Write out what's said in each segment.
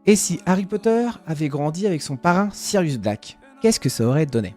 Et si Harry Potter avait grandi avec son parrain Sirius Black, qu'est-ce que ça aurait donné?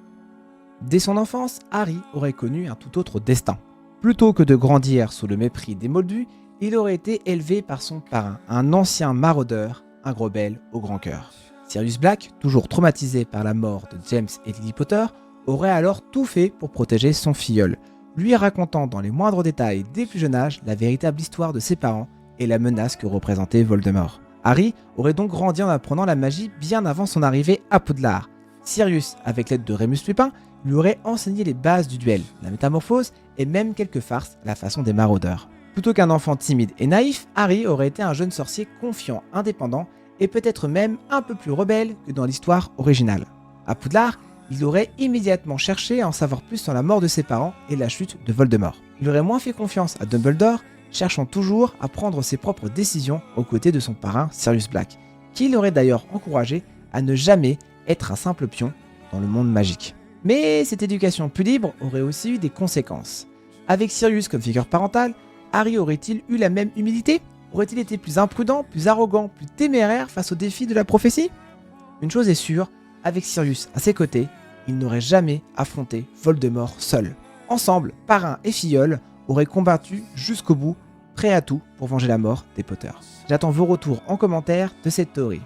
Dès son enfance, Harry aurait connu un tout autre destin. Plutôt que de grandir sous le mépris des Moldus, il aurait été élevé par son parrain, un ancien maraudeur, un gros bel au grand cœur. Sirius Black, toujours traumatisé par la mort de James et Lily Potter, aurait alors tout fait pour protéger son filleul, lui racontant dans les moindres détails dès plus jeune âge la véritable histoire de ses parents et la menace que représentait Voldemort. Harry aurait donc grandi en apprenant la magie bien avant son arrivée à Poudlard. Sirius, avec l'aide de Remus Lupin, lui aurait enseigné les bases du duel, la métamorphose et même quelques farces à la façon des maraudeurs. Plutôt qu'un enfant timide et naïf, Harry aurait été un jeune sorcier confiant, indépendant et peut-être même un peu plus rebelle que dans l'histoire originale. À Poudlard, il aurait immédiatement cherché à en savoir plus sur la mort de ses parents et la chute de Voldemort. Il aurait moins fait confiance à Dumbledore, cherchant toujours à prendre ses propres décisions aux côtés de son parrain Sirius Black, qui l'aurait d'ailleurs encouragé à ne jamais être un simple pion dans le monde magique. Mais cette éducation plus libre aurait aussi eu des conséquences. Avec Sirius comme figure parentale, Harry aurait-il eu la même humilité? Aurait-il été plus imprudent, plus arrogant, plus téméraire face aux défis de la prophétie? Une chose est sûre, avec Sirius à ses côtés, il n'aurait jamais affronté Voldemort seul. Ensemble, parrain et filleul auraient combattu jusqu'au bout, prêts à tout pour venger la mort des Potter. J'attends vos retours en commentaire de cette théorie.